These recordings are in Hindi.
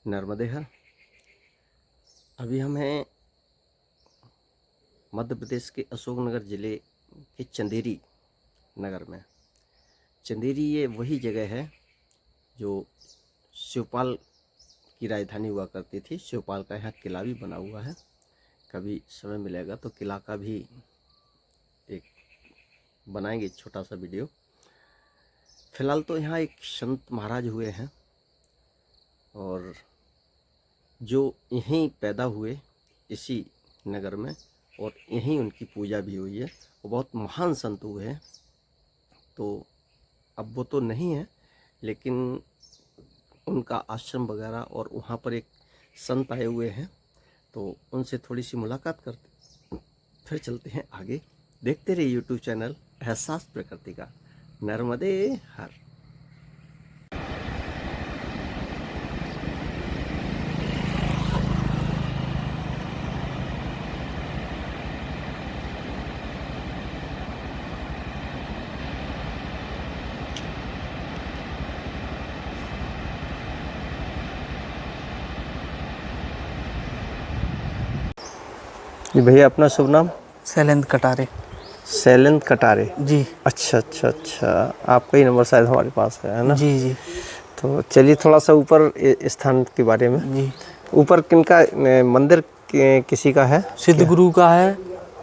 नर्मदे हर। अभी हम हैं मध्य प्रदेश के अशोकनगर ज़िले के चंदेरी नगर में। चंदेरी ये वही जगह है जो शिवपाल की राजधानी हुआ करती थी। शिवपाल का यहाँ किला भी बना हुआ है। कभी समय मिलेगा तो किला का भी एक बनाएंगे छोटा सा वीडियो। फिलहाल तो यहाँ एक संत महाराज हुए हैं और जो यहीं पैदा हुए इसी नगर में, और यहीं उनकी पूजा भी हुई है। वो बहुत महान संत हुए हैं। तो अब वो तो नहीं है, लेकिन उनका आश्रम वगैरह और वहाँ पर एक संत आए हुए हैं, तो उनसे थोड़ी सी मुलाकात करते, फिर चलते हैं आगे। देखते रहिए यूट्यूब चैनल एहसास प्रकृति का। नर्मदे हर। जी भैया, अपना शुभ नाम? शैलेंद्र कटारे। शैलेंद्र कटारे जी। अच्छा। आपका ही नंबर शायद हमारे पास है ना? जी जी। तो चलिए थोड़ा सा ऊपर स्थान के बारे में। जी। ऊपर किनका मंदिर किसी का है? सिद्ध गुरु का है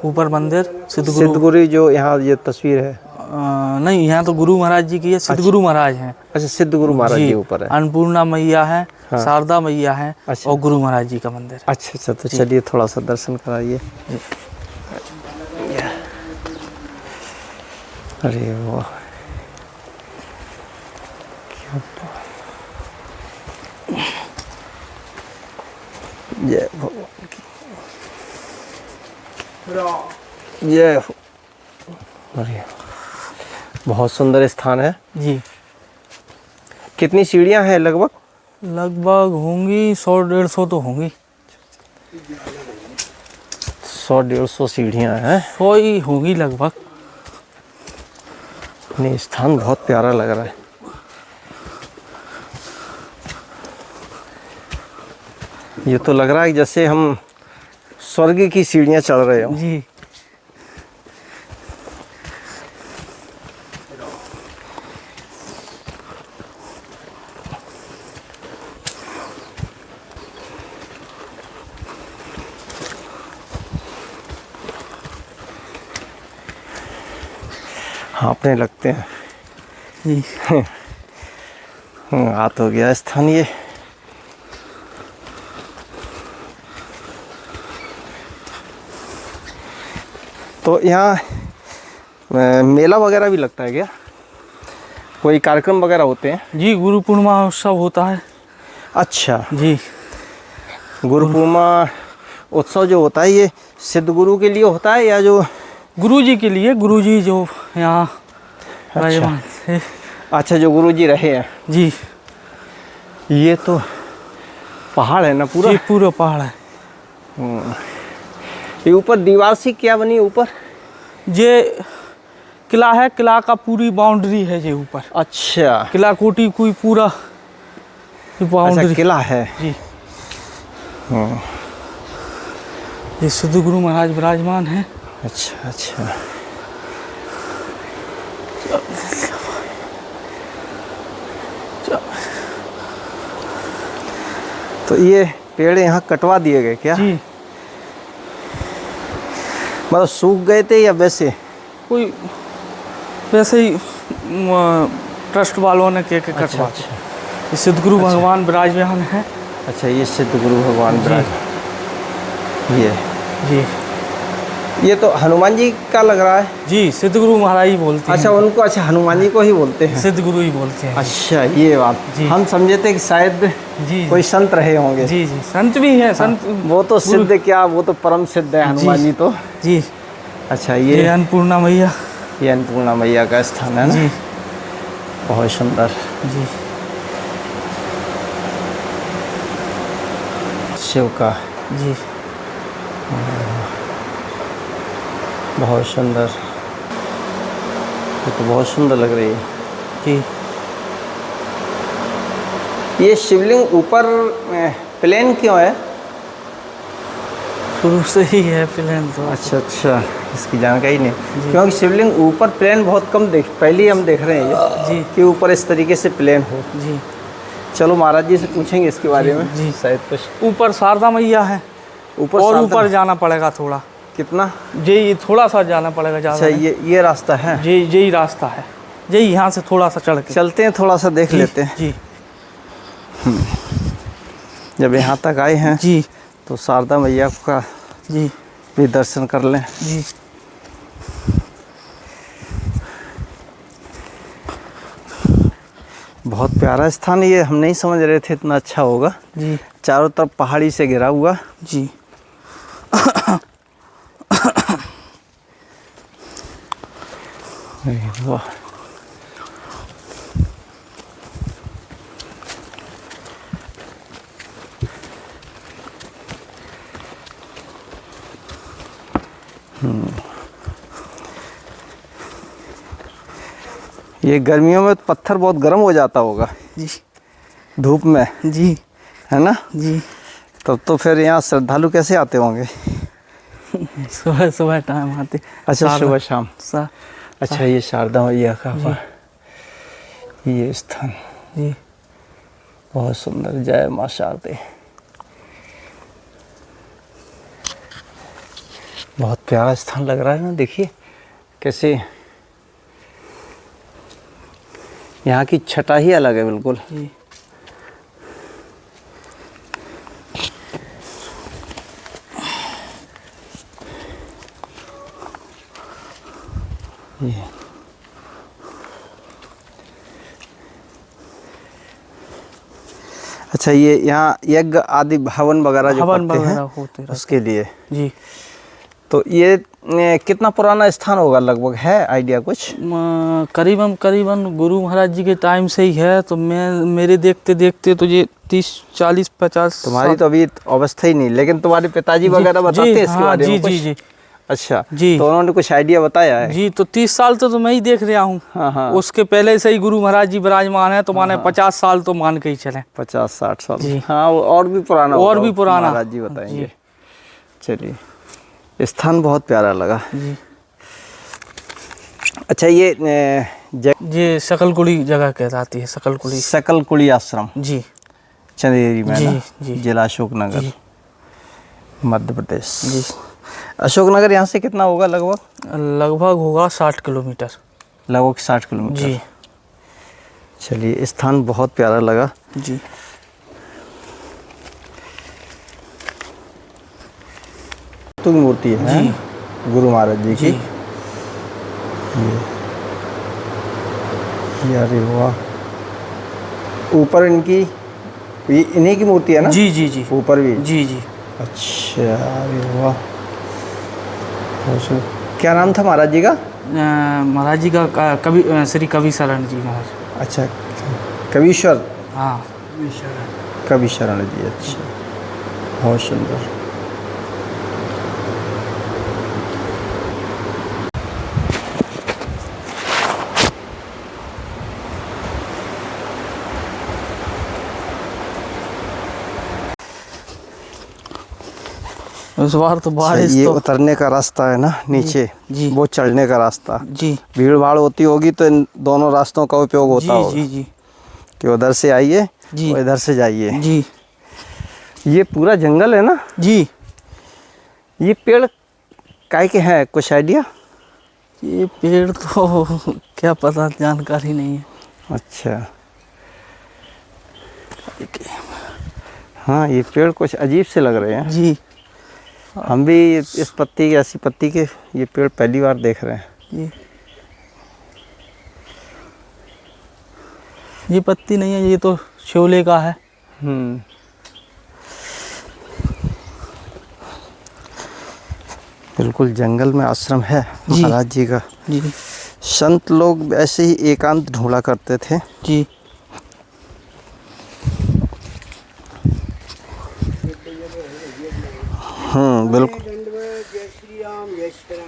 ऊपर मंदिर। सिद्ध गुरु जो यहाँ ये तस्वीर है? नहीं, यहाँ तो गुरु महाराज जी की है। सिद्ध गुरु महाराज हैं। अच्छा, सिद्ध गुरु महाराज जी ऊपर है। अन्नपूर्णा मैया है। हाँ। शारदा मैया है। अच्छा। और गुरु महाराज जी का मंदिर। अच्छा, तो चलिए थोड़ा सा दर्शन कराइए। अरे वाह, जय भगवान की जय हो। अरे बहुत सुंदर स्थान है जी। कितनी सीढ़ियां हैं लगभग? लगभग होंगी 100-150 तो होंगी। 100-150 सीढ़ियां हैं। 100 ही होंगी लगभग। नहीं, स्थान बहुत प्यारा लग रहा है। ये तो लग रहा है जैसे हम स्वर्ग की सीढ़ियां चढ़ रहे हो। जी। हाँपने लगते हैं जी। हाथ हो गया स्थान ये। तो यहाँ मेला वगैरह भी लगता है क्या? कोई कार्यक्रम वगैरह होते हैं? जी, गुरु पूर्णिमा उत्सव होता है। अच्छा जी। गुरु पूर्णिमा उत्सव जो होता है ये सिद्ध गुरु के लिए होता है या जो गुरु जी के लिए? गुरु जी जो यहाँ विराजमान थे। अच्छा, जो गुरु जी रहे हैं। जी। ये तो पहाड़ है ना पूरा? ये पूरा पहाड़ है। ये ऊपर दीवार सी क्या बनी है ऊपर? ये किला है। किला का पूरी बाउंड्री है ये ऊपर। अच्छा, किला कोटी कोई पूरा बाउंड्री। अच्छा, किला है। जी। ये सिद्ध गुरु महाराज विराजमान है। अच्छा। तो ये पेड़ यहाँ कटवा दिए गए क्या? जी। मतलब सूख गए थे या वैसे? कोई वैसे ही ट्रस्ट वालों ने के कटवा। अच्छा। ये सिद्ध गुरु भगवान विराजमान है। अच्छा, ये सिद्ध गुरु भगवान विराज। ये जी। ये तो हनुमान जी का लग रहा है। जी, सिद्ध गुरु महाराज ही बोलते हैं। अच्छा, उनको अच्छा हनुमान जी को ही बोलते हैं। सिद्ध गुरु ही बोलते हैं। अच्छा, ये बात। जी। हम समझे थे कि शायद जी कोई संत रहे होंगे। जी। संत भी है। संत वो तो सिद्ध क्या, वो तो परम सिद्ध है हनुमान जी तो। जी। अच्छा, ये अन्नपूर्णा मैया। ये अन्नपूर्णा मैया का स्थान है ना? जी। बहुत सुंदर। जी। शिव का। जी। बहुत सुंदर। ये तो बहुत सुंदर लग रही है। जी। ये शिवलिंग ऊपर प्लेन क्यों है? शुरू से ही है प्लेन तो। अच्छा, इसकी जानकारी नहीं, क्योंकि शिवलिंग ऊपर प्लेन बहुत कम पहले हम देख रहे हैं ये जी कि ऊपर इस तरीके से प्लेन हो। जी। चलो महाराज जी से पूछेंगे इसके बारे में। जी। शायद कुछ ऊपर शारदा मैया है, ऊपर और शारदा- ऊपर जाना पड़ेगा थोड़ा। कितना? ये थोड़ा सा जाना पड़ेगा, ज़्यादा अच्छा, नहीं। ये रास्ता है। यही रास्ता है, यही यहाँ से थोड़ा सा चढ़ के चलते हैं, थोड़ा सा देख लेते हैं। जी जब यहाँ तक आए हैं जी तो शारदा मैया का जी भी दर्शन कर लें। जी। बहुत प्यारा स्थान ये, हम नहीं समझ रहे थे इतना अच्छा होगा। जी चारों तरफ पहाड़ी से घिरा हुआ। जी। वाह, ये गर्मियों में तो पत्थर बहुत गर्म हो जाता होगा जी धूप में, जी है ना? जी। तब तो फिर यहाँ श्रद्धालु कैसे आते होंगे? सुबह सुबह टाइम आते। अच्छा, सुबह शाम। सा अच्छा, ये शारदा मैया का ये स्थान जी बहुत सुंदर। जय माँ शारदे। बहुत प्यारा स्थान लग रहा है ना, देखिए कैसे यहाँ की छटा ही अलग है बिल्कुल। जी। अच्छा, ये यहाँ यज्ञ आदि हवन वगैरह जो हवन करते हैं वगैरह होते रहते उसके लिए। जी। तो ये कितना पुराना स्थान होगा लगभग, है आइडिया कुछ? करीबन करीबन गुरु महाराज जी के टाइम से ही है। तो मेरे देखते देखते तो ये 30 40 50। तुम्हारी तो अभी अवस्था ही नहीं, लेकिन तुम्हारे पिताजी वगैरह बताते हैं इसके बारे में जी कुछ? जी जी। अच्छा जी। तो उन्होंने कुछ आइडिया बताया है? जी, तो 30 साल तो मैं ही देख रहा हूँ। हाँ हाँ, उसके पहले से ही गुरु महाराज जी विराजमान है, तो माने 50 साल तो मान के ही चले। 50-60 साल। जी। हाँ, वो और भी पुराना और होगा, भी पुराना। महाराज जी बताएंगे। चलिए, स्थान बहुत प्यारा लगा। जी। अच्छा, ये सकलकुड़ी जगह कहलाती है, सकलकुड़ी। सकलकुड़ी आश्रम जी चंदेरी में जी ना? जी। जिला अशोकनगर, जी। मध्य प्रदेश। जी। अशोकनगर यहाँ से कितना होगा लगभग? लगभग होगा 60 किलोमीटर। लगभग 60 किलोमीटर। जी। चलिए, स्थान बहुत प्यारा लगा। जी। तो मूर्ति है जी। गुरु महाराज जी की। जी। ये अरे वाह, ऊपर इनकी ये इन्हीं की मूर्ति है ना? जी जी जी ऊपर भी। जी जी। अच्छा, अरे वाह, बहुत सुंदर। क्या नाम था महाराज जी का? महाराज जी का कवि श्री कवि शरण जी महाराज। अच्छा, कविश्वर। हाँ, कवि शरण जी। अच्छा, बहुत सुंदर। इस बार तो बारिश ये तो। उतरने का रास्ता है ना नीचे, जी। वो चढ़ने का रास्ता। जी भीड़ भाड़ होती होगी तो इन दोनों रास्तों का उपयोग होता जी होगा जी जी कि उधर से आइए जी और इधर से जाइए। जी ये पूरा जंगल है ना? जी। ये पेड़ काय के हैं, कुछ आइडिया? ये पेड़ तो क्या पता, जानकारी नहीं है। अच्छा, हाँ, ये पेड़ कुछ अजीब से लग रहे हैं। जी हम भी इस पत्ती के, ऐसी पत्ती के ये पेड़ पहली बार देख रहे हैं। जी। ये पत्ती नहीं है, ये तो शोले का है। बिल्कुल जंगल में आश्रम है जी। महाराज जी का। जी संत लोग ऐसे ही एकांत ढूंढा करते थे। जी। बिल्कुल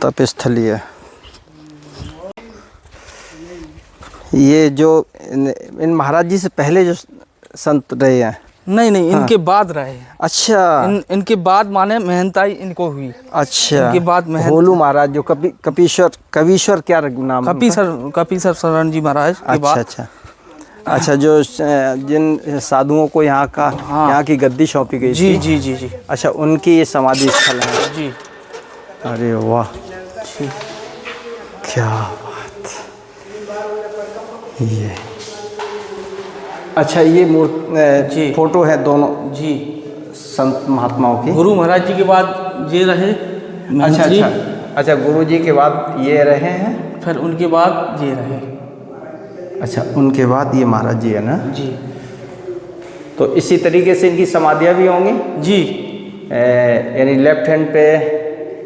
तपस्थली है। ये जो इन महाराज जी से पहले जो संत रहे हैं? नहीं नहीं, इनके बाद रहे हैं। अच्छा इनके बाद माने महंताई इनको हुई। अच्छा, इनके बाद होलू महाराज जो कवीश्वर क्या नाम है उनका? कपीसर शरण जी महाराज के अच्छा बाद। अच्छा अच्छा, जो जिन साधुओं को यहाँ का यहाँ की गद्दी सौंपी गई जी थी। जी जी जी अच्छा, उनकी ये समाधि स्थल है। जी। अरे वाह, क्या बात। ये अच्छा, ये जी। फोटो है दोनों जी, संत महात्माओं की। गुरु महाराज जी के बाद ये रहे महंत अच्छा जी, अच्छा अच्छा, गुरु जी के बाद ये रहे हैं, फिर उनके बाद ये रहे। अच्छा उनके बाद ये महाराज जी है ना। जी तो इसी तरीके से इनकी समाधियाँ भी होंगी जी। यानी लेफ्ट हैंड पे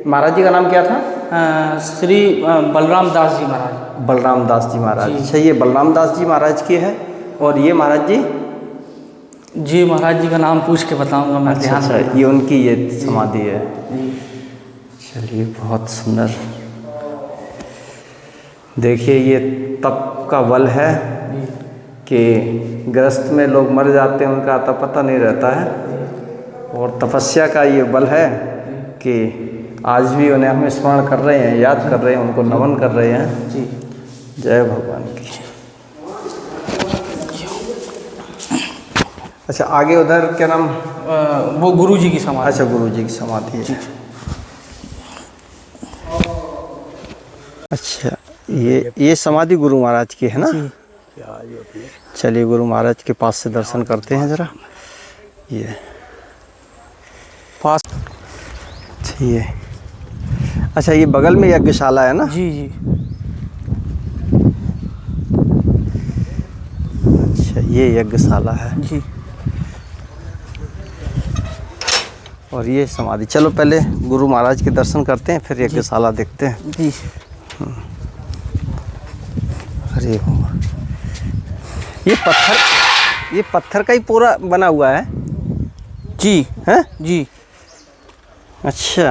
महाराज जी का नाम क्या था? श्री बलराम दास जी महाराज। बलराम दास जी महाराज। जी। अच्छा, ये बलराम दास जी महाराज की है, और ये महाराज जी? जी महाराज जी का नाम पूछ के बताऊंगा मैं। अच्छा ध्यान अच्छा, से। ये उनकी ये समाधि है। जी। चलिए, बहुत सुंदर। देखिए, ये तप का बल है कि गृहस्थ में लोग मर जाते हैं, उनका आता पता नहीं रहता है, और तपस्या का ये बल है कि आज भी उन्हें हम स्मरण कर रहे हैं, याद कर रहे हैं, उनको नमन कर रहे हैं। जी। जय भगवान की। अच्छा, आगे उधर क्या नाम? वो गुरु जी की समाधि। अच्छा, गुरु जी की समाधि है। अच्छा, ये समाधि गुरु महाराज की है ना। चलिए, गुरु महाराज के पास से दर्शन करते हैं जरा। ये पास। ये अच्छा, ये बगल में यज्ञशाला है ना। जी जी। अच्छा, ये यज्ञशाला है जी। और ये समाधि। चलो, पहले गुरु महाराज के दर्शन करते हैं, फिर यज्ञशाला देखते हैं। जी। अरे हो, ये पत्थर का ही पूरा बना हुआ है। जी हैं? जी। अच्छा,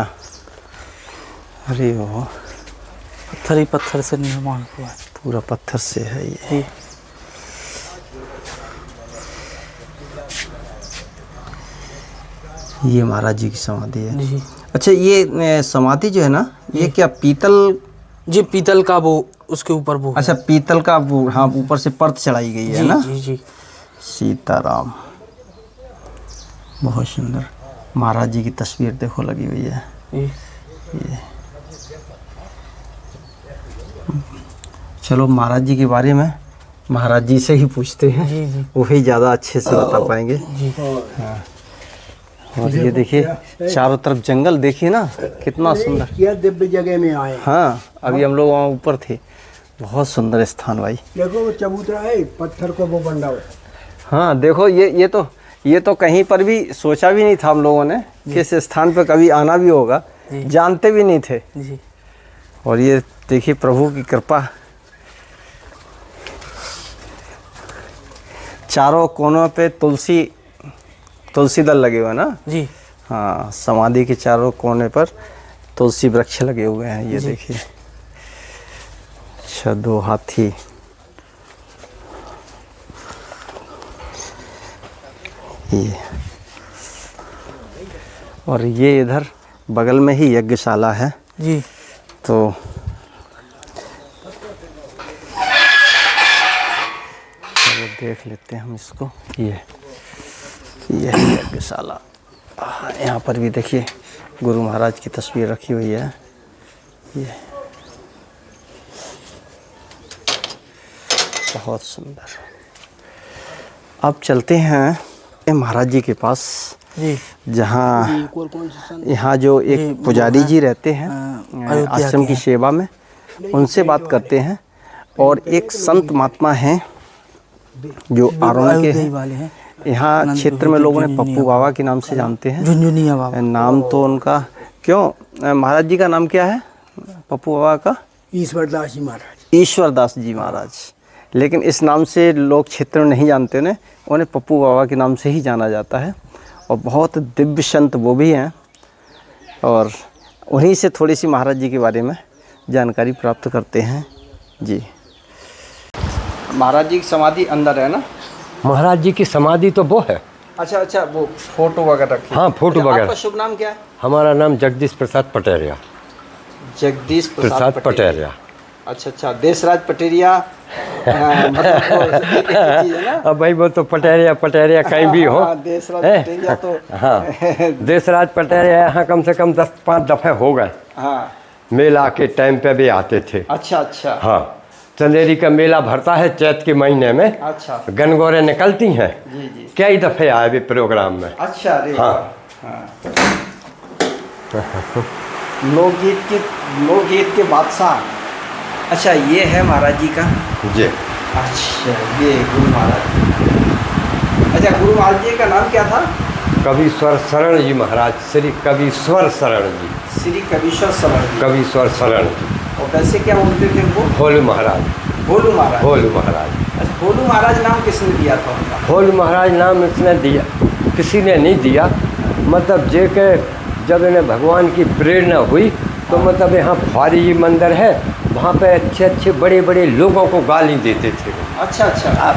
अरे हो, पत्थर ही पत्थर से निर्माण हुआ है। पूरा पत्थर से है ये। जी। ये महाराज जी की समाधि है। जी। अच्छा, ये समाधि जो है ना, ये क्या पीतल? जी, पीतल का वो उसके ऊपर वो। अच्छा, पीतल का वो, हाँ, ऊपर से परत चढ़ाई गई है जी, ना। जी जी। सीताराम, बहुत सुंदर। महाराज जी की तस्वीर देखो लगी हुई है। ये चलो, महाराज जी के बारे में महाराज जी से ही पूछते हैं। जी जी। वही ज़्यादा अच्छे से बता पाएंगे। जी। हाँ। और ये देखिए, चारों तरफ जंगल देखिए ना, कितना सुंदर। क्या दिव्य जगह में आए। हाँ, अभी हम लोग वहाँ ऊपर थे। बहुत सुंदर स्थान भाई। देखो, वो चबूतरा है, पत्थर को वो बंधा हुआ। हाँ, देखो, ये तो कहीं पर भी सोचा भी नहीं था हम लोगों ने कि इस स्थान पर कभी आना भी होगा, जानते भी नहीं थे। जी। और ये देखिए, प्रभु की कृपा। चारों कोनों पे तुलसी दल लगे हुए हैं ना। जी। हाँ, समाधि के चारों कोने पर तुलसी वृक्ष लगे हुए हैं। ये देखिए, अच्छा, 2 हाथी। ये और ये इधर बगल में ही यज्ञशाला है। जी। तो चलो देख लेते हैं हम इसको। ये है यज्ञशाला। यहाँ पर भी देखिए, गुरु महाराज की तस्वीर रखी हुई है। ये बहुत सुंदर। अब चलते हैं महाराज जी के पास, जी। जहाँ यहाँ जो एक पुजारी जी रहते हैं आश्रम की सेवा में, उनसे बात करते हैं। और एक संत महात्मा हैं जो आरोन के हैं। यहाँ क्षेत्र में लोगों ने पप्पू बाबा के नाम से जानते हैं। झुनझुनिया बाबा नाम तो उनका, क्यों महाराज जी का नाम क्या है पप्पू बाबा का? ईश्वरदास जी महाराज। ईश्वरदास जी महाराज। लेकिन इस नाम से लोग क्षेत्र में नहीं जानते ने, उन्हें पप्पू बाबा के नाम से ही जाना जाता है। और बहुत दिव्य संत वो भी हैं, और उन्हीं से थोड़ी सी महाराज जी के बारे में जानकारी प्राप्त करते हैं। जी, महाराज जी की समाधि अंदर है ना? महाराज जी की समाधि तो वो है। अच्छा अच्छा, वो फोटो वगैरह रखी। हाँ, फोटो अच्छा, वगैरह। आपका शुभ नाम क्या है? हमारा नाम जगदीश प्रसाद पटेरिया। जगदीश प्रसाद पटेरिया। अच्छा अच्छा, देशराज पटेरिया। मतलब वो एक चीज़ है ना। अब भाई वो तो पटेरिया पटेरिया कहीं भी हो। हाँ, देशराज पटेरिया तो। हाँ, देशराज पटेरिया यहाँ कम से कम 10-5 दफ़े हो गए। हाँ, मेला के टाइम पे भी आते थे। अच्छा अच्छा। हाँ, चंदेरी का मेला भरता है चैत के महीने में। अच्छा गनगौरें निकलती हैं। जी जी। कई दफ़े आए भी प्रोग्राम में। अच्छा, अरे हाँ। हाँ। लोकगीत के बादशाह। अच्छा, ये है महाराज जी का। जी। अच्छा, ये गुरु महाराज। अच्छा, गुरु महाराज जी का नाम क्या था? कवीश्वर शरण जी महाराज, श्री कवीश्वर शरण जी। श्री कवीश्वर शरण जी। कवीश्वर शरण जी। और वैसे क्या बोलते थे उनको? भोलू महाराज। भोलू महाराज। भोलू महाराज। अच्छा, भोलू महाराज नाम किसने दिया था उनका? भोलू महाराज नाम इसने दिया, किसी ने नहीं दिया। मतलब जे के जब इन्हें भगवान की प्रेरणा हुई तो मतलब यहाँ फारी जी मंदिर है, वहाँ पे अच्छे अच्छे बड़े बड़े लोगों को गाली देते थे। अच्छा अच्छा।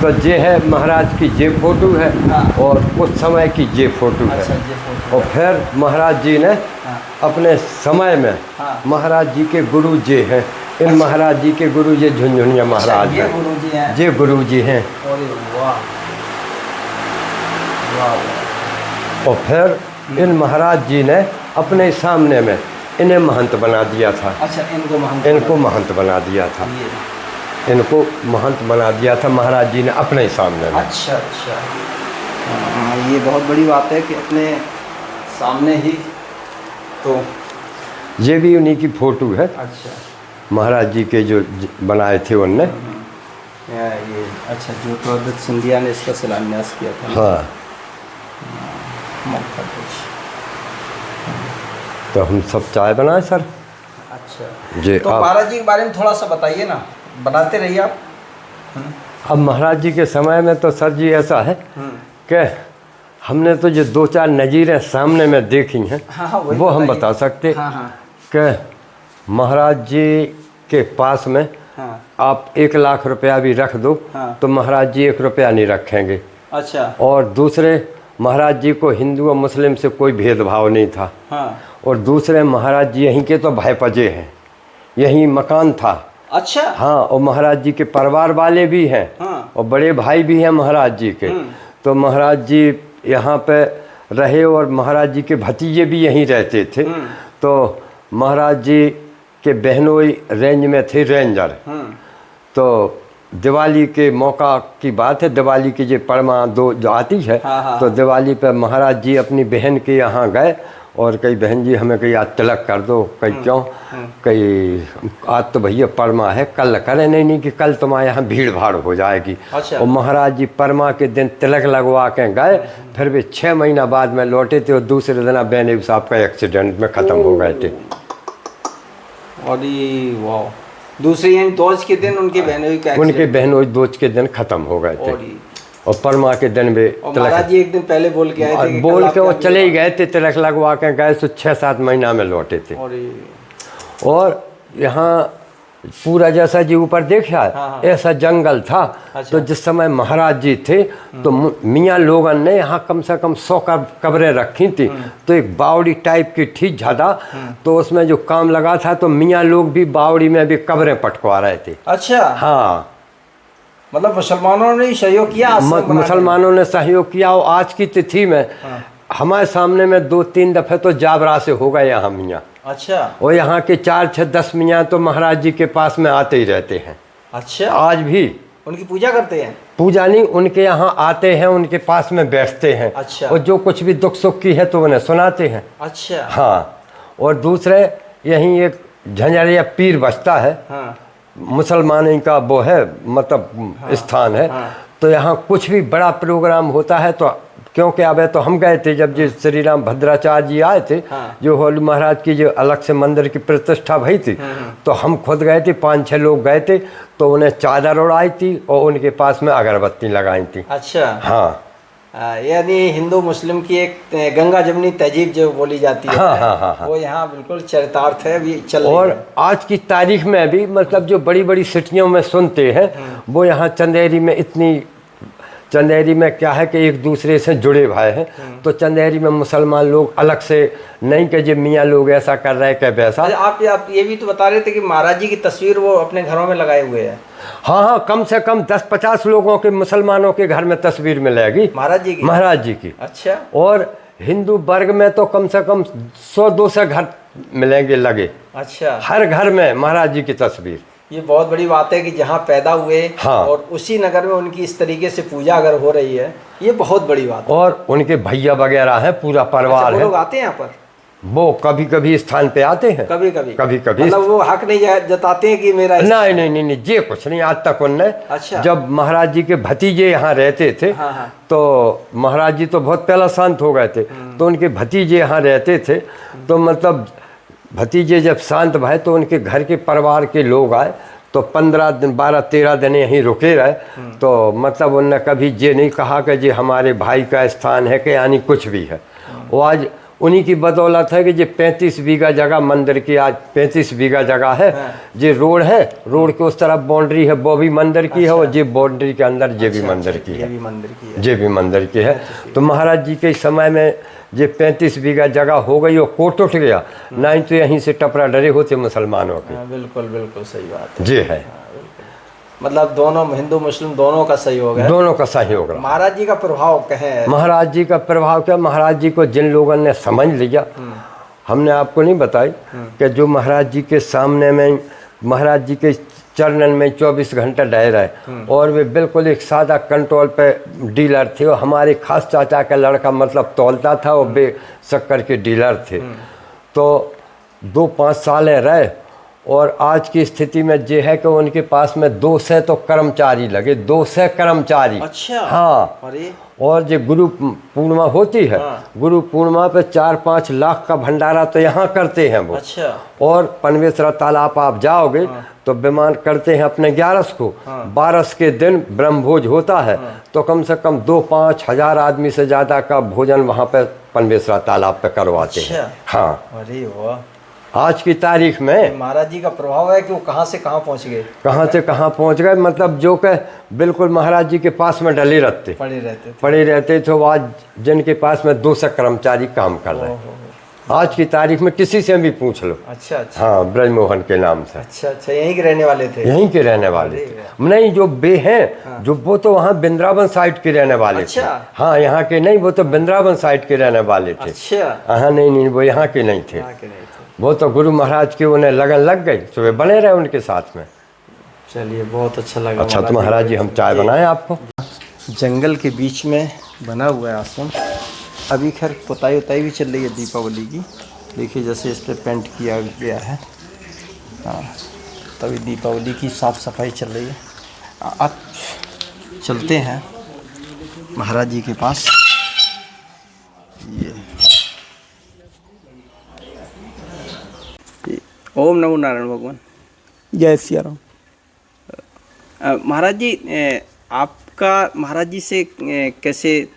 तो ये है महाराज की जे फोटो है। हाँ। और उस समय की जे फोटो है। अच्छा, ये फोटो। और फिर महाराज जी ने हाँ। अपने समय में हाँ। महाराज जी के गुरु जी हैं। इन महाराज जी के गुरु जी झुनझुनिया महाराज अच्छा, ये हैं। गुरु जी हैं। ये गुरु जी हैं। अरे वाह वाह वाह। और फिर इन महाराज जी ने अपने सामने में इन्हें महंत बना दिया था। अच्छा, इनको महंत बना दिया था। इनको महंत बना दिया था महाराज जी ने अपने सामने में। अच्छा अच्छा। हाँ, ये बहुत बड़ी बात है कि अपने सामने ही। तो ये भी उन्हीं की फोटो है, अच्छा महाराज जी के जो बनाए थे उनने। ये अच्छा, जो तो सिंधिया ने इसका शिलान्यास किया था। हाँ, मक्खा कुछ। तो हम सब चाय बनाए सर। अच्छा जी। तो महाराज जी के बारे में थोड़ा सा बताइए ना, बनाते रहिए आप। अब महाराज जी के समय में तो सर जी ऐसा है कि हमने तो जो 2-4 नज़ीरें सामने में देखी हैं। हाँ, वो हम बता सकते। हाँ हाँ कि महाराज जी के पास में हाँ। आप 1 लाख रुपया भी रख दो। हाँ। तो महाराज जी 1 रुपया नहीं रखेंगे। अच्छा। और दूसरे महाराज जी को हिंदू और मुस्लिम से कोई भेदभाव नहीं था। हाँ। और दूसरे महाराज जी यहीं के तो भाईपजे हैं, यहीं मकान था। अच्छा। हाँ, और महाराज जी के परिवार वाले भी हैं। हाँ। और बड़े भाई भी हैं महाराज जी के। तो महाराज जी यहाँ पे रहे और महाराज जी के भतीजे भी यहीं रहते थे। तो महाराज जी के बहनोई रेंज में थे रेंजर। तो दिवाली के मौका की बात है, दिवाली की जो परमा दो जो आती है। हाँ। तो दिवाली पे महाराज जी अपनी बहन के यहाँ गए और कही बहन जी हमें कहीं आज तिलक कर दो। कहीं क्यों? कहीं आज तो भैया परमा है, कल करें। नहीं कि कल तुम्हारे यहाँ भीड़ भाड़ हो जाएगी। अच्छा। और महाराज जी परमा के दिन तिलक लगवा के गए, फिर भी 6 महीना बाद में लौटे थे और दूसरे दिन बेनेब साहब का एक्सीडेंट में ख़त्म हो गए थे। अरे वाह। दूसरी यानी दोज के दिन उनके बहनोई का उनके बहनोई दोज के दिन ख़त्म हो गए थे। और परमा के दिन भी महाराज जी एक दिन पहले बोल के आए थे कि बोल के वो चले ही गए थे, तिलक लगवा के गए तो 6-7 महीना में लौटे थे। और यहाँ पूरा जैसा जी ऊपर देखा है। हाँ। ऐसा जंगल था। अच्छा। तो जिस समय महाराज जी थे तो मियाँ लोगन ने यहाँ कम से कम 100 कब्रें रखी थी। तो एक बावड़ी टाइप की थी ज़्यादा। तो उसमें जो काम लगा था तो मियाँ लोग भी बावड़ी में भी कब्रें पटकवा रहे थे। अच्छा। हाँ, मतलब मुसलमानों ने सहयोग किया। मुसलमानों ने सहयोग किया। और आज की तिथि में हमारे सामने में 2-3 दफ़े तो जाबरा से हो गए यहाँ मियाँ। अच्छा। और यहाँ के 4-6-10 मियाँ तो महाराज जी के पास में आते ही रहते हैं। अच्छा। आज भी उनकी पूजा करते हैं? पूजा नहीं, उनके यहाँ आते हैं, उनके पास में बैठते हैं। अच्छा। और जो कुछ भी दुख सुख की है तो उन्हें सुनाते हैं। अच्छा। हाँ। और दूसरे यहीं एक झंझरिया पीर बसता है। हाँ। मुसलमानी का वो है मतलब स्थान है। तो यहाँ कुछ भी बड़ा प्रोग्राम होता है तो क्योंकि अब तो हम गए थे जब जी श्री राम भद्राचार्य जी आए थे। जो होलू महाराज की जो अलग से मंदिर की प्रतिष्ठा भई थी। तो हम खुद गए थे, 5-6 लोग गए थे। तो उन्हें चादर उड़ाई थी और उनके पास में अगरबत्ती लगाई थी। अच्छा। हाँ। यानी हिंदू मुस्लिम की एक गंगा जमनी तहजीब जो बोली जाती है। हाँ। वो यहाँ बिल्कुल चरितार्थ है, अभी चल रही है। और आज की तारीख में भी मतलब जो बड़ी बड़ी सिटियों में सुनते हैं वो यहाँ चंदेरी में इतनी चंदेरी में क्या है कि एक दूसरे से जुड़े भाई हैं। तो चंदेरी में मुसलमान लोग अलग से नहीं कि जो मियाँ लोग ऐसा कर रहे हैं कि वैसा। अच्छा, आप ये भी तो बता रहे थे कि महाराज जी की तस्वीर वो अपने घरों में लगाए हुए हैं। हाँ हाँ, कम से कम 10-50 लोगों के मुसलमानों के घर में तस्वीर मिलेगी महाराज जी की। महाराज जी की। अच्छा। और हिंदू वर्ग में तो कम से कम 100-200 घर मिलेंगे लगे। अच्छा। हर घर में महाराज जी की तस्वीर। ये बहुत बड़ी बात है कि जहाँ पैदा हुए हाँ। और उसी नगर में उनकी इस तरीके से पूजा अगर हो रही है, ये बहुत बड़ी बात है। और उनके भैया वगैरह हैं, पूरा परिवार अच्छा, वो है। लोग आते हैं यहाँ पर वो कभी कभी स्थान पे आते हैं, कभी कभी मतलब वो हक नहीं जताते हैं कि मेरा नहीं नहीं नहीं नहीं, ये कुछ नहीं आज तक उनने। अच्छा। जब महाराज जी के भतीजे यहाँ रहते थे, हाँ हाँ। तो महाराज जी तो बहुत पहला शांत हो गए थे, तो उनके भतीजे यहाँ रहते थे। तो मतलब भतीजे जब शांत भये तो उनके घर के परिवार के लोग आए, तो 15 दिन 12-13 दिन यहीं रुके रहे। तो मतलब उनने कभी ये नहीं कहा कि ये हमारे भाई का स्थान है कि यानी कुछ भी है। वो आज उन्हीं की बदौलत है कि ये 35 बीघा जगह मंदिर की, आज 35 बीघा जगह है। ये रोड है, रोड के उस तरफ बाउंड्री है, वो भी मंदिर की है। और ये बाउंड्री के अंदर ये भी मंदिर की है, ये भी मंदिर की है। तो महाराज जी के समय में ये 35 बीघा जगह हो गई और कोट उठ गया, नहीं तो यहीं से टपरा डरे होते मुसलमानों के। बिल्कुल बिल्कुल सही बात है। जी है, मतलब दोनों हिंदू मुस्लिम दोनों का सहयोग है, दोनों का सहयोग रहा। महाराज जी का प्रभाव कहे, महाराज जी का प्रभाव क्या, महाराज जी को जिन लोगों ने समझ लिया, हमने आपको नहीं बताई कि जो महाराज जी के सामने में महाराज जी के चरणन में 24 घंटा डह रहे, और वे बिल्कुल एक सादा कंट्रोल पे डीलर थे। और हमारे खास चाचा का लड़का मतलब तौलता था, और वे शक्कर के डीलर थे। तो 2-5 साल रहे, और आज की स्थिति में ये है कि उनके पास में 200 तो कर्मचारी लगे, 200 कर्मचारी। अच्छा। हाँ। अरे। और जो गुरु पूर्णिमा होती है, गुरु पूर्णिमा पे 4-5 लाख का भंडारा तो यहाँ करते हैं वो। अच्छा। और पनवेसरा तालाब आप जाओगे तो विमान करते हैं अपने 11 को, 12 के दिन ब्रह्मभोज होता है। तो कम से कम 2-5 हजार आदमी से ज़्यादा का भोजन वहाँ पे पनवेसरा तालाब पे करवाते हैं। हाँ। अरे वाह। आज की तारीख में महाराज जी का प्रभाव है कि वो कहाँ से कहाँ पहुँच गए, कहाँ से कहाँ पहुँच गए। मतलब जो कि बिल्कुल महाराज जी के पास में डले रहते, पड़े रहते थे। आज जिनके पास में 200 कर्मचारी काम कर रहे हैं आज की तारीख में, किसी से भी पूछ लो। अच्छा अच्छा। हाँ, ब्रजमोहन के नाम से। अच्छा अच्छा, यहीं के रहने वाले थे? यहीं के रहने वाले थे। नहीं, जो बे हैं जो वो तो वहाँ वृंदावन साइड के रहने वाले थे। हाँ, यहाँ के नहीं, वो तो वृंदावन साइड के रहने वाले थे। अच्छा। हाँ, नहीं, वो यहाँ के नहीं थे। वो तो गुरु महाराज की उन्हें लगन लग गई, तो वे बने रहे उनके साथ में। चलिए, बहुत अच्छा लगा। अच्छा, तो महाराज जी हम चाय बनाएं आपको। जंगल के बीच में बना हुआ है आश्रम। अभी खैर पुताई उताई भी चल रही है दीपावली की। देखिए जैसे इस पर पेंट किया गया है। हाँ, तभी दीपावली की साफ़ सफाई चल रही है। आप चलते हैं महाराज जी के पास। ये ओम नमो नारायण भगवान। जय सिया राम। महाराज जी, आपका महाराज जी से कैसे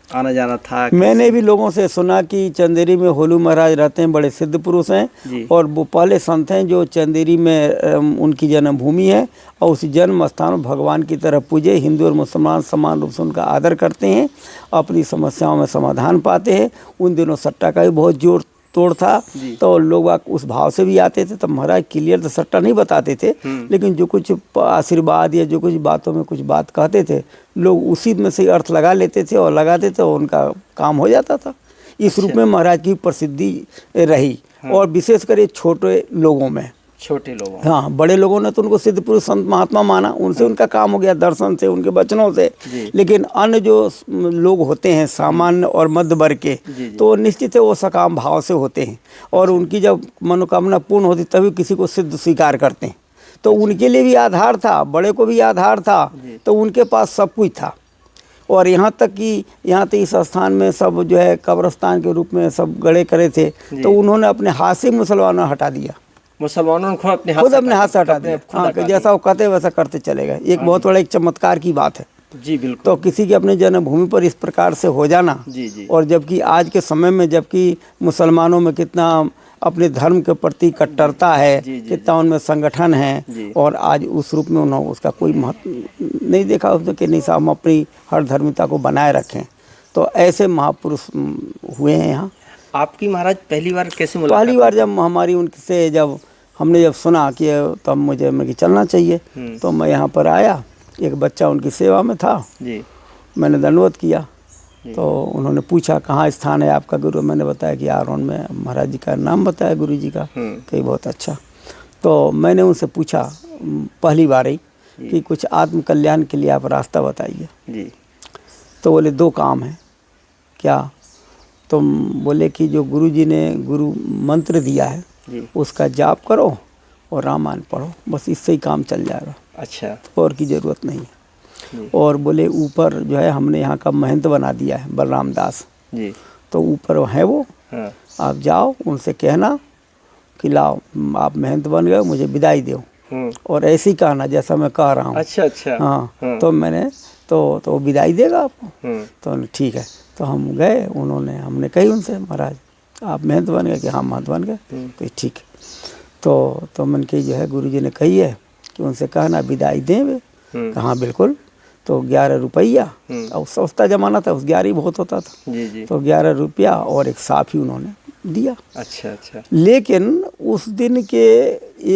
आना जाना था? मैंने भी लोगों से सुना कि चंदेरी में होलू महाराज रहते हैं, बड़े सिद्ध पुरुष हैं, और वो पहले संत हैं जो चंदेरी में उनकी जन्मभूमि है, और उस जन्म स्थान भगवान की तरह पूजे। हिंदू और मुसलमान समान रूप से उनका आदर करते हैं, अपनी समस्याओं में समाधान पाते हैं। उन दिनों सट्टा का भी बहुत जोर तोड़ था, तो लोग उस भाव से भी आते थे। तब महाराज क्लियर तो सट्टा नहीं बताते थे, लेकिन जो कुछ आशीर्वाद या जो कुछ बातों में कुछ बात कहते थे, लोग उसी में से अर्थ लगा लेते थे और लगाते थे, और उनका काम हो जाता था। इस रूप में महाराज की प्रसिद्धि रही, और विशेषकर ये छोटे लोगों में, छोटे लोगों, हाँ, बड़े लोगों ने तो उनको सिद्ध पुरुष संत महात्मा माना, उनसे उनका काम हो गया, दर्शन से, उनके वचनों से। लेकिन अन्य जो लोग होते हैं सामान्य और मध्य वर्ग के, तो निश्चित है वो सकाम भाव से होते हैं, और उनकी जब मनोकामना पूर्ण होती तभी किसी को सिद्ध स्वीकार करते हैं। तो उनके लिए भी आधार था, बड़े को भी आधार था, तो उनके पास सब कुछ था। और यहाँ तक कि इस स्थान में सब जो है कब्रस्तान के रूप में सब गड़े करे थे, तो उन्होंने अपने हाथ से मुसलमानों हटा दिया। मुसलमानों ने खुद अपने हाथ से हटा दिया। हाँ, जैसा वो कहते वैसा करते चले गए। एक बहुत बड़ा एक चमत्कार की बात है। जी बिल्कुल। तो किसी की अपने जन्मभूमि पर इस प्रकार से हो जाना, और जबकि आज के समय में जबकि मुसलमानों में कितना अपने धर्म के प्रति कट्टरता है, कितना उनमें संगठन है, और आज उस रूप में उन्होंने उसका कोई महत्व नहीं देखा उसने कि नहीं साहब हम अपनी हर धर्मिता को बनाए रखें। तो ऐसे महापुरुष हुए हैं यहाँ। आपकी महाराज पहली बार कैसे मुलाकात? पहली बार जब हमारी उनसे हमने सुना कि तब मुझे चलना चाहिए, तो मैं यहाँ पर आया। एक बच्चा उनकी सेवा में था जी। मैंने दंडवत किया, तो उन्होंने पूछा कहाँ स्थान है आपका गुरु। मैंने बताया कि आरोन में। महाराज जी का नाम बताया गुरु जी का। कही बहुत अच्छा। तो मैंने उनसे पूछा पहली बार ही कि कुछ आत्म कल्याण के लिए आप रास्ता बताइए जी। तो बोले 2 काम है। क्या? तो बोले कि जो गुरु जी ने गुरु मंत्र दिया है उसका जाप करो और रामायण पढ़ो, बस इससे ही काम चल जाएगा। अच्छा। और की ज़रूरत नहीं है। और बोले ऊपर जो है हमने यहाँ का महंत बना दिया है बलराम दास जी। तो ऊपर है वो। हाँ। आप जाओ उनसे कहना कि लाओ आप महंत बन गए, मुझे विदाई दो। और ऐसे ही कहना जैसा मैं कह रहा हूँ। अच्छा अच्छा। हाँ। तो मैंने तो विदाई देगा आपको। तो ठीक है। तो हम गए, हमने कही उनसे महाराज आप महंत बन गए कि हाँ महंत बन गए। तो ठीक है। तो मन की जो है गुरु जी ने कही है कि उनसे कहना विदाई दें वे। कहाँ बिल्कुल। तो 11 रुपया, और सस्ता जमाना था, उस 11 ही बहुत होता था जी जी। तो 11 रुपया और एक साफी उन्होंने दिया। अच्छा अच्छा। लेकिन उस दिन के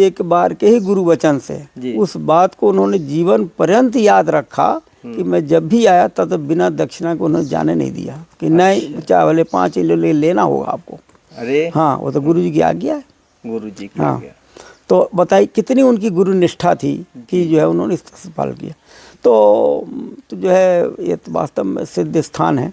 एक बार के ही गुरु वचन से उस बात को उन्होंने जीवन पर्यंत याद रखा कि मैं जब भी आया तब बिना दक्षिणा को उन्होंने जाने नहीं दिया कि नहीं चाहे भले 5 किलो लेना होगा आपको। अरे हाँ, वो तो गुरु जी की आज्ञा है। गुरु जी की हाँ। आज्ञा। तो बताइए कितनी उनकी गुरु निष्ठा थी कि जो है उन्होंने इस तरह से पालन किया। तो जो है ये वास्तव में सिद्ध स्थान है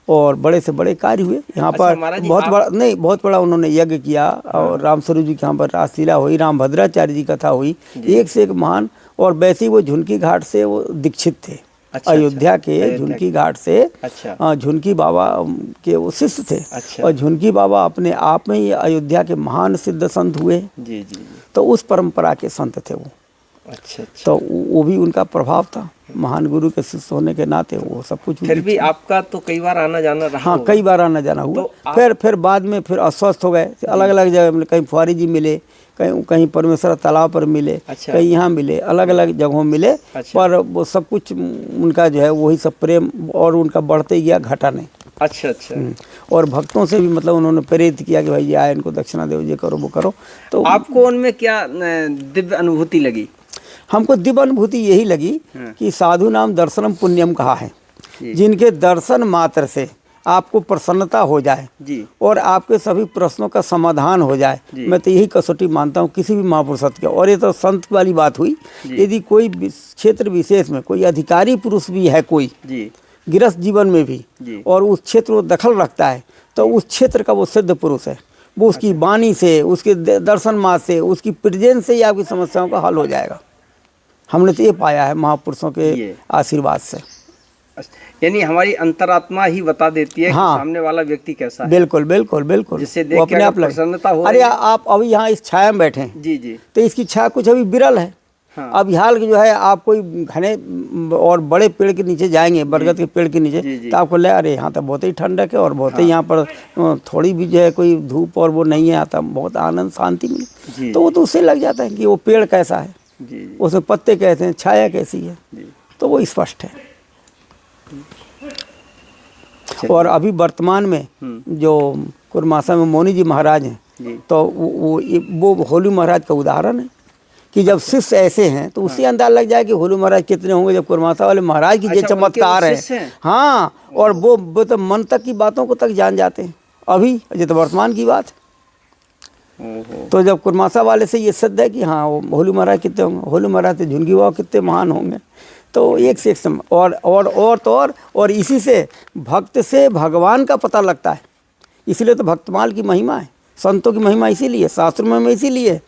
और बड़े से बड़े कार्य हुए यहाँ पर। बहुत बड़ा उन्होंने यज्ञ किया और रामस्वरूप जी के यहाँ पर रासलीला हुई, राम भद्राचार्य जी कथा हुई, एक से एक महान। और वैसे ही वो झुनकी घाट से वो दीक्षित थे। अच्छा, अयोध्या के झुनकी घाट से। अच्छा। झुनकी बाबा के वो शिष्य थे। अच्छा। और झुनकी बाबा अपने आप में ही अयोध्या के महान सिद्ध संत हुए। जी जी। तो उस परंपरा के संत थे वो। अच्छा अच्छा। तो वो भी उनका प्रभाव था, महान गुरु के शिष्य होने के नाते वो सब कुछ। फिर भी आपका तो कई बार आना जाना रहा। हाँ, कई बार आना जाना हुआ। तो फिर बाद में फिर अस्वस्थ हो गए, अलग अलग जगह मिले, कहीं फुआरी जी मिले, कहीं परमेश्वर तालाब पर मिले। अच्छा। कहीं यहाँ मिले, अलग अलग जगहों मिले। अच्छा। पर वो सब कुछ उनका जो है वही सब प्रेम और उनका बढ़ते गया, घटा नहीं। अच्छा अच्छा। और भक्तों से भी मतलब उन्होंने प्रेरित किया कि भाई ये आए, इनको दक्षिणा दो, ये करो वो करो। तो आपको उनमें क्या दिव्य अनुभूति लगी? हमको दिव्य अनुभूति यही लगी कि साधु नाम दर्शनम पुण्यम कहा है, जिनके दर्शन मात्र से आपको प्रसन्नता हो जाए जी। और आपके सभी प्रश्नों का समाधान हो जाए। मैं तो यही कसौटी मानता हूँ किसी भी महापुरुष की। और ये तो संत वाली बात हुई। यदि कोई क्षेत्र विशेष में कोई अधिकारी पुरुष भी है, कोई गृहस्थ जीवन में भी, और उस क्षेत्र को दखल रखता है, तो उस क्षेत्र का वो सिद्ध पुरुष है। वो उसकी वाणी से, उसके दर्शन मात्र से, उसकी प्रेजेंस से ही आपकी समस्याओं का हल हो जाएगा। हमने तो ये पाया है महापुरुषों के आशीर्वाद से। यानी हमारी अंतरात्मा ही बता देती है। हाँ। कि सामने वाला व्यक्ति कैसा है। बिल्कुल बिल्कुल बिल्कुल। जिससे देख अपने आप प्रसन्नता हो। अरे आप अभी यहाँ इस छाया में बैठे हैं जी जी। तो इसकी छाया कुछ अभी विरल है। हाँ। अब हाल जो है आप कोई घने और बड़े पेड़ के नीचे जाएंगे, बरगद के पेड़ के नीचे, तो आपको ले अरे यहाँ तो बहुत ही ठंडक है और बहुत ही यहाँ पर थोड़ी भी जो है कोई धूप और वो नहीं है, आता बहुत आनंद शांति मिली। तो वो तो उससे लग जाता है कि वो पेड़ कैसा है, उसमें पत्ते कैसे हैं, छाया कैसी है, तो वो स्पष्ट है। और अभी वर्तमान में जो कुरमासा में मौनी जी महाराज हैं, तो वो होलू महाराज का उदाहरण है कि जब शिष्य ऐसे हैं तो उसी अंदाज लग जाए कि होलू महाराज कितने होंगे जब कुरमासा वाले महाराज की जो चमत्कार है। हाँ, और वो तो मन तक की बातों को तक जान जाते हैं। अभी ये तो वर्तमान की बात है। तो जब कुरमासा वाले से ये सिद्ध है कि हाँ होलू महाराज कितने होंगे, होलू महाराज से झुनकी बाबा कितने महान होंगे, तो एक से एक समय और इसी से भक्त से भगवान का पता लगता है। इसलिए तो भक्तमाल की महिमा है, संतों की महिमा इसीलिए, शास्त्रों में इसीलिए,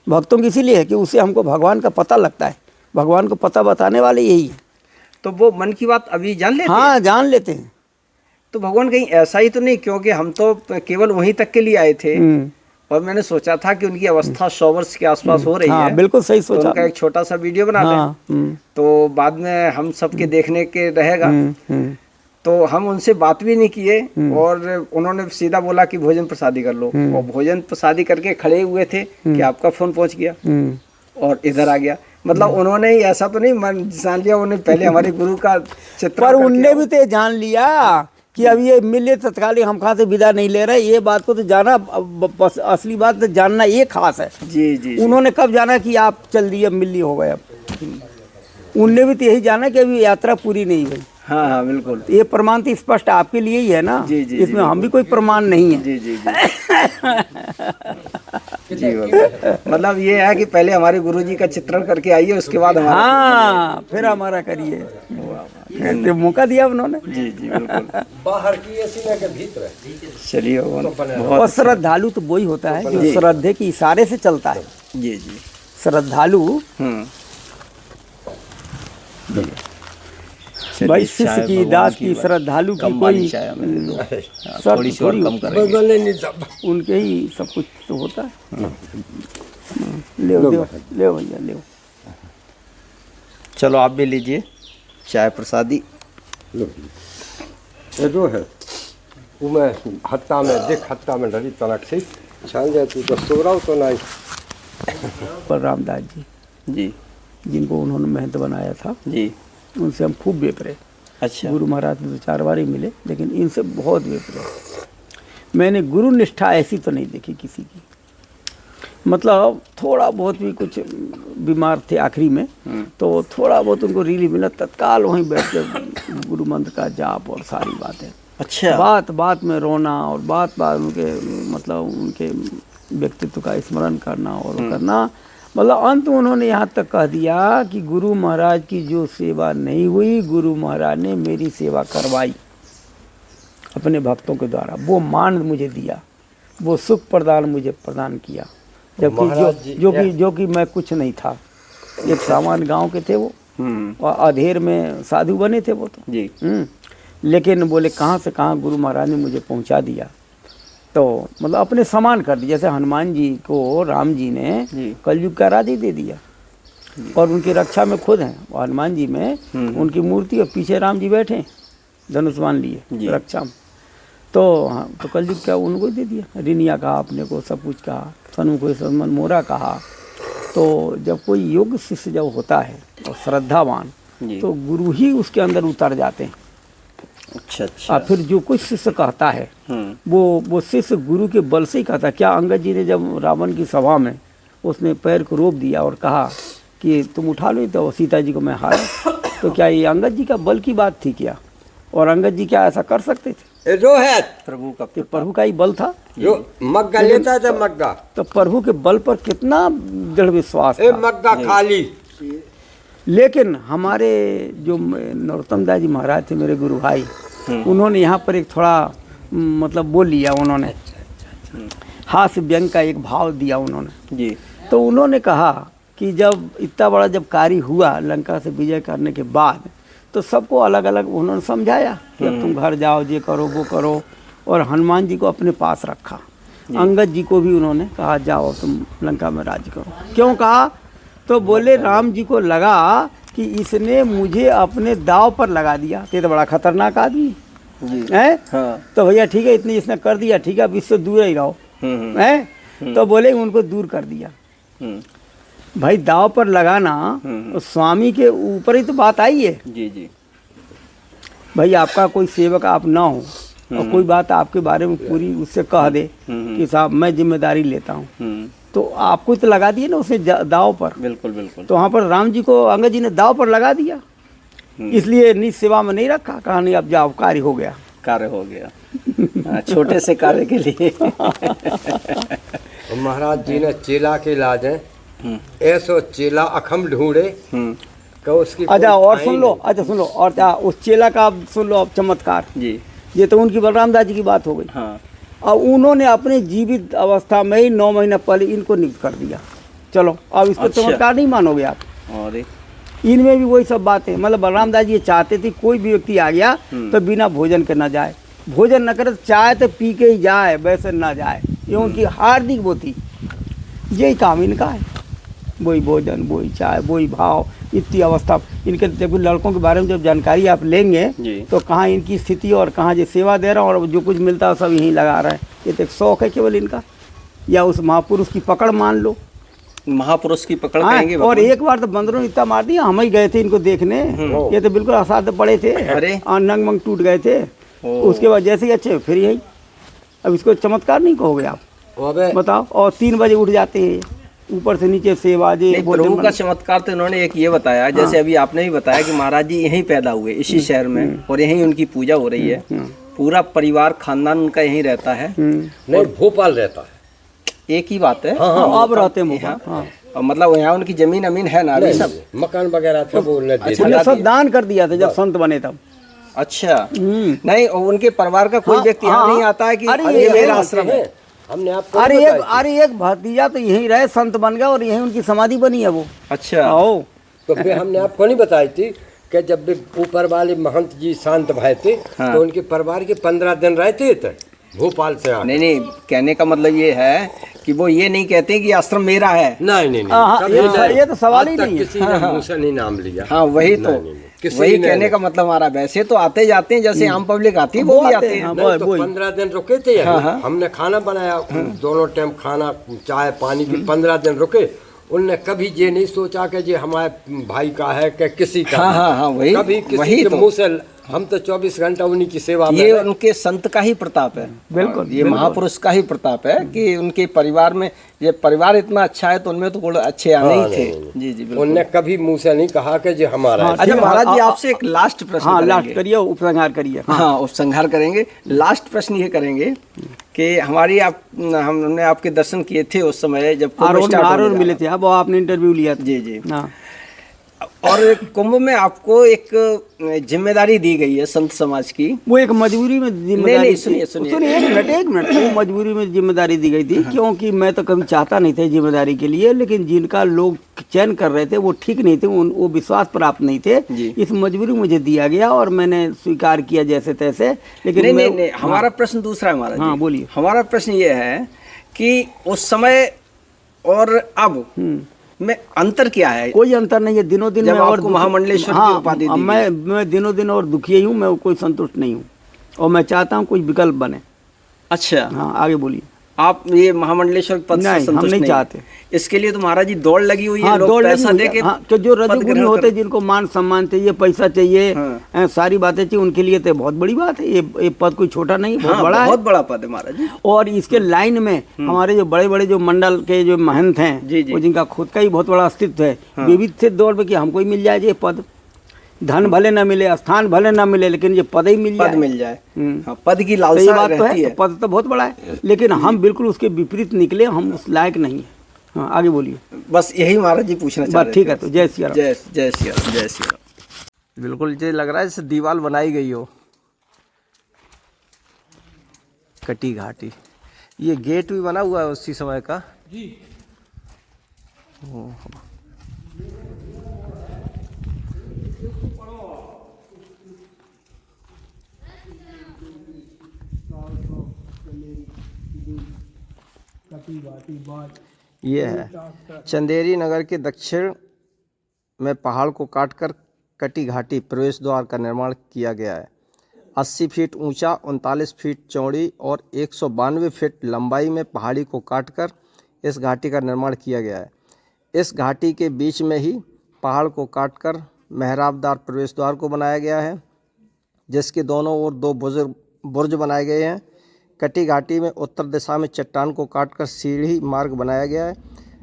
भक्तों की इसीलिए है कि उससे हमको भगवान का पता लगता है। भगवान को पता बताने वाले यही है। तो वो मन की बात अभी जान लेते हैं? हाँ, जान लेते हैं। तो भगवान कहीं ऐसा ही तो नहीं, क्योंकि हम तो केवल वहीं तक के लिए आए थे और मैंने सोचा था कि उनकी अवस्था 100 वर्ष के आसपास हो रही है। बिल्कुल सही सोचा। तो उनका एक छोटा सा वीडियो बना लें, तो बाद में हम सबके देखने के रहेगा। तो हम उनसे बात भी नहीं किए और उन्होंने सीधा बोला कि भोजन प्रसादी कर लो, और भोजन प्रसादी करके खड़े हुए थे कि आपका फोन पहुंच गया और इधर आ गया। मतलब उन्होंने ही ऐसा तो नहीं मन जान लिया, उन्होंने पहले हमारे गुरु का चित्र पर उनने भी तो ये जान लिया कि अब ये मिले तत्कालिक हम कहाँ से विदा नहीं ले रहे, ये बात को तो जाना, बस असली बात तो जानना ये खास है। जी जी उन्होंने कब जाना कि आप चल दिए, अब मिली हो गए। अब उनने भी तो यही जाना कि अभी यात्रा पूरी नहीं हुई। हाँ हाँ बिल्कुल। ये प्रमाण तो स्पष्ट आपके लिए ही है ना। जी, जी, इसमें हम भी कोई प्रमाण नहीं है। जी जी जी जी मतलब ये है कि पहले हमारे गुरुजी का चित्रण करके आइए, उसके बाद हमारा। हाँ फिर हमारा करिए, तो मौका दिया उन्होंने। जी जी बिल्कुल। बाहर की ऐसी ना के भीतर चलिए और श्रद्धालु तो वही होता है जो श्रद्धे के इशारे से चलता है। जी जी श्रद्धालु भाई शिष्य की, दास की, श्रद्धालु की कोई सब थोड़ी होता है। उनके ही सब कुछ तो होता है। ले भैया ले। चलो आप भी लीजिए चाय प्रसादी। ये जो है वो मैं हत्ता में देख, हत्ता में डरी तलक से छान जाए तू तो सो रहा तो नहीं। पर रामदास जी जी जिनको उन्होंने महंत बनाया था, जी उनसे हम खूब बेपरे। अच्छा। गुरु महाराज में तो 4 बार ही मिले, लेकिन इनसे बहुत बेपरे। मैंने गुरु निष्ठा ऐसी तो नहीं देखी किसी की। मतलब थोड़ा बहुत भी कुछ बीमार थे आखिरी में, तो थोड़ा बहुत उनको रिलीफ मिला, तत्काल वहीं बैठ के गुरु मंत्र का जाप और सारी बातें। अच्छा। बात बात में रोना और बात बात उनके मतलब उनके व्यक्तित्व का स्मरण करना और करना। मतलब अंत उन्होंने यहाँ तक कह दिया कि गुरु महाराज की जो सेवा नहीं हुई, गुरु महाराज ने मेरी सेवा करवाई अपने भक्तों के द्वारा। वो मान मुझे दिया, वो सुख प्रदान मुझे प्रदान किया, जबकि जो कि मैं कुछ नहीं था। एक सामान्य गांव के थे वो, और अधेर में साधु बने थे वो तो जी। लेकिन बोले कहाँ से कहाँ गुरु महाराज ने मुझे पहुँचा दिया। तो मतलब अपने समान कर दिया। जैसे हनुमान जी को राम जी ने कलयुग का राज ही दे दिया, और उनकी रक्षा में खुद हैं। और हनुमान जी में उनकी मूर्ति और पीछे राम जी बैठे धनुष बाण लिए रक्षा में। तो कलयुग का उनको दे दिया। रिनिया कहा अपने को, सब कुछ कहा, सनु को सनमन मोरा कहा। तो जब कोई योग्य शिष्य जब होता है और श्रद्धावान, तो गुरु ही उसके अंदर उतर जाते हैं। अच्छा अच्छा। और फिर जो कुछ शिष्य कहता है वो शिष्य गुरु के बल से ही कहता है। क्या अंगद जी ने जब रावण की सभा में उसने पैर को रोक दिया और कहा कि तुम उठा लो, तो सीता जी को मैं हारा, तो क्या ये अंगद जी का बल की बात थी क्या? और अंगद जी क्या ऐसा कर सकते थे? जो है प्रभु का ही बल था। जो मग्गा लेता था मग्गा, तो प्रभु के बल पर कितना दृढ़ विश्वास था। मग्गा खाली। लेकिन हमारे जो नरोत्तम दास जी महाराज थे, मेरे गुरु भाई, उन्होंने यहाँ पर एक थोड़ा मतलब बोल लिया। उन्होंने हास्य व्यंग का एक भाव दिया उन्होंने जी। तो उन्होंने कहा कि जब इतना बड़ा जब कार्य हुआ लंका से विजय करने के बाद, तो सबको अलग अलग उन्होंने समझाया कि अब तुम घर जाओ, ये करो वो करो। और हनुमान जी को अपने पास रखा। अंगद जी को भी उन्होंने कहा जाओ तुम लंका में राज करो। क्यों कहा? तो बोले राम जी को लगा कि इसने मुझे अपने दाव पर लगा दिया, ये तो बड़ा खतरनाक आदमी है। हाँ। तो भैया ठीक है, इतनी इसने कर दिया, ठीक है, अब इससे दूर ही रहो है। तो बोले उनको दूर कर दिया। भाई दाव पर लगाना तो स्वामी के ऊपर ही तो बात आई है। जी जी। भाई आपका कोई सेवक आप ना हो और कोई बात आपके बारे में पूरी उससे कह दे कि साहब मैं जिम्मेदारी लेता हूँ, तो आपको तो लगा दिया ना उसने दाव पर। बिल्कुल बिल्कुल। तो वहाँ पर राम जी को अंगद जी ने दाव पर लगा दिया, इसलिए निज सेवा में नहीं रखा। कहा नहीं अब जाओ, कार्य हो गया, कार्य हो गया। छोटे से कार्य के लिए महाराज जी ने चेला के लाज है, ऐसो चेला अखम ढूंढे कि उसकी। अच्छा और सुन लो, अच्छा सुन लो, और उस चेला का आप सुन लो अब चमत्कार जी। ये तो उनकी बलराम दास जी की बात हो गई। हाँ। और उन्होंने अपने जीवित अवस्था में ही 9 महीना पहले इनको नियुक्त कर दिया। चलो अब इसको चमत्कार नहीं मानोगे आप। और इनमें भी वही सब बातें, मतलब बलराम दास जी ये चाहते थे कोई भी व्यक्ति आ गया तो बिना भोजन के ना जाए, भोजन न करे, चाय तो पी के ही जाए, वैसे ना जाए। ये उनकी हार्दिक वो थी, यही काम इनका है। वही भोजन, वही चाय, वही भाव, इतनी अवस्था इनके, जब लड़कों के बारे में जब जानकारी आप लेंगे जी। तो कहाँ इनकी स्थिति और कहाँ जो सेवा दे रहा है और जो कुछ मिलता है सब यहीं लगा रहा है। ये तो एक शौक है केवल इनका, या उस महापुरुष की पकड़ मान लो। महापुरुष की पकड़ हाँ, कहेंगे और भगवान। एक बार तो बंदरों ने इतना मार दिया, हम ही गए थे इनको देखने, ये तो बिल्कुल असाध्य पड़े थे, अरे। और नंग मंग टूट गए थे। उसके बाद जैसे ही अच्छे फिर यही, अब इसको चमत्कार नहीं कहोगे आप, बताओ। और 3 बजे उठ जाते हैं, ऊपर से नीचे सेवा जे नहीं, प्रभु का चमत्कार तो इन्होंने एक ये बताया, जैसे अभी आपने भी बताया कि महाराज जी यहीं पैदा हुए इसी शहर में, और यहीं उनकी पूजा हो रही है, पूरा परिवार खानदान उनका यहीं रहता है। नहीं, भोपाल रहता है। एक ही बात है। अब रहते हैं हाँ। हाँ। और मतलब यहाँ उनकी जमीन अमीन है ना अभी सब? मकान वगैरह था वो हमने सब दान कर दिया था जब संत बने तब। अच्छा। नहीं, और उनके परिवार का कोई व्यक्ति यहाँ नहीं आता है कि अरे अरे ये मेरा आश्रम है। हमने आपको अरे एक भतीजा तो यहीं रहे, संत बन गया और यहीं उनकी समाधि बनी है वो। अच्छा। आओ, तो फिर हमने आपको नहीं बताई थी कि जब भी ऊपर वाले महंत जी शांत भाई थे तो उनके परिवार के 15 दिन रहते थे भोपाल से आके। नहीं, कहने का मतलब ये है कि वो ये नहीं कहते कि आश्रम मेरा है। नहीं, ये तो सवाल ही नहीं है। किसी ने मुंह से नहीं नाम लिया। हाँ, वही तो, वही कहने का मतलब हमारा। वैसे तो आते जाते हैं, जैसे आम पब्लिक आती है वो भी आते हैं। नहीं, तो 15 दिन रुके थे यहाँ। हमने खाना बनाया, दोनों टाइम खाना चाय पानी की 15 दिन रुके। उनने कभी ये नहीं सोचा कि ये हमारे भाई का है कि किसी का। हाँ, वही कभी किसी के मुंह से। हम तो 24 घंटा उन्हीं की सेवा में। ये उनके संत का ही प्रताप है। बिल्कुल, ये महापुरुष का ही प्रताप है कि उनके परिवार में, ये परिवार इतना अच्छा है तो उनमें तो गुण अच्छे आने ही थे। जी बिल्कुल। उनने कभी मुंह से नहीं कहा कि ये हमारा है। अच्छा महाराज जी, आपसे एक लास्ट प्रश्न हाँ, करेंगे। लास्ट करिए, उपसंहार करिए। हाँ, उपसंहार करेंगे। लास्ट प्रश्न ये करेंगे कि हमने आपके दर्शन किए थे उस समय जब कुंभ स्टार्ट होने जा मिले थे। अब आपने इंटरव्यू लिया था। जी। हाँ। और कुंभ में आपको एक जिम्मेदारी दी गई है संत समाज की। वो एक मजबूरी में जिम्मेदारी। नहीं, सुनिए। एक मिनट वो मजबूरी में जिम्मेदारी दी गई थी, क्योंकि मैं तो कभी चाहता नहीं था जिम्मेदारी के लिए, लेकिन जिनका लोग चयन कर रहे थे वो ठीक नहीं थे, वो विश्वास प्राप्त नहीं थे। इस मजबूरी मुझे दिया गया और मैंने स्वीकार किया जैसे तैसे। लेकिन नहीं, हमारा प्रश्न दूसरा है महाराज। हाँ, बोलिए। हमारा प्रश्न ये है कि उस समय और अब में अंतर क्या है? कोई अंतर नहीं है। दिनों दिन जब मैं और आपको महामंडलेश्वर की उपाधि दी गई। मैं दिनों दिन और दुखी हूँ, मैं कोई संतुष्ट नहीं हूँ और मैं चाहता हूँ कोई विकल्प बने। अच्छा। हाँ, आगे बोलिए। आप ये महामंडलेश्वर पद से नहीं, हम संतुष्ट नहीं चाहते। इसके लिए तो महाराज जी दौड़ लगी हुई है। हाँ, लोग दौड़ पैसा लगी दे हुई के है। हाँ, कि जो रजोगुणी होते हैं, जिनको मान सम्मान चाहिए, पैसा चाहिए, सारी बातें चाहिए, उनके लिए तो बहुत बड़ी बात है। ये पद कोई छोटा नहीं, बहुत बड़ा है। बहुत बड़ा पद है महाराज जी। और इसके लाइन में हमारे जो बड़े बड़े जो मंडल के जो महंत हैं, वो जिनका खुद का ही बहुत बड़ा अस्तित्व है, विविध से दौड़ पे कि हमको ही मिल जाए ये पद। धन भले ना मिले, स्थान भले ना मिले, लेकिन ये पद ही मिल जाए। हाँ, पद की सही लालसा बात तो रहती है। है। पद तो बहुत बड़ा है, लेकिन हम बिल्कुल उसके विपरीत निकले, हम उस लायक नहीं है। हाँ, आगे बोलिए। बस यही महाराज जी पूछना चाह रहे थे। ठीक है, तो जय श्री राम। जय श्री राम, जय श्री राम। बिल्कुल ये लग रहा है जैसे दीवार बनाई गई हो। कटी घाटी, ये गेट भी बना हुआ है उसी समय का। जी। ये है चंदेरी नगर के दक्षिण में पहाड़ को काटकर कटी घाटी प्रवेश द्वार का निर्माण किया गया है। 80 फीट ऊंचा, 39 फीट चौड़ी और 192 फीट लंबाई में पहाड़ी को काटकर इस घाटी का निर्माण किया गया है। इस घाटी के बीच में ही पहाड़ को काटकर मेहराबदार प्रवेश द्वार को बनाया गया है, जिसके दोनों ओर 2 बुर्ज बनाए गए हैं। कटी घाटी में उत्तर दिशा में चट्टान को काटकर सीढ़ी मार्ग बनाया गया है,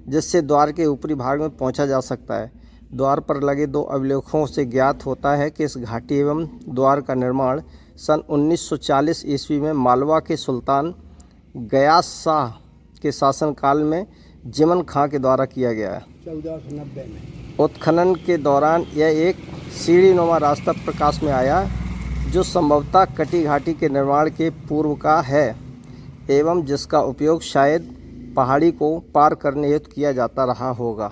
जिससे द्वार के ऊपरी भाग में पहुंचा जा सकता है। द्वार पर लगे 2 अभिलेखों से ज्ञात होता है कि इस घाटी एवं द्वार का निर्माण सन 1940 ईस्वी में मालवा के सुल्तान गयास शाह के शासनकाल में जिमन खां के द्वारा किया गया है। 1490 में उत्खनन के दौरान यह एक सीढ़ीनुमा रास्ता प्रकाश में आया, जो संभवतः कटी घाटी के निर्माण के पूर्व का है एवं जिसका उपयोग शायद पहाड़ी को पार करने हेतु किया जाता रहा होगा।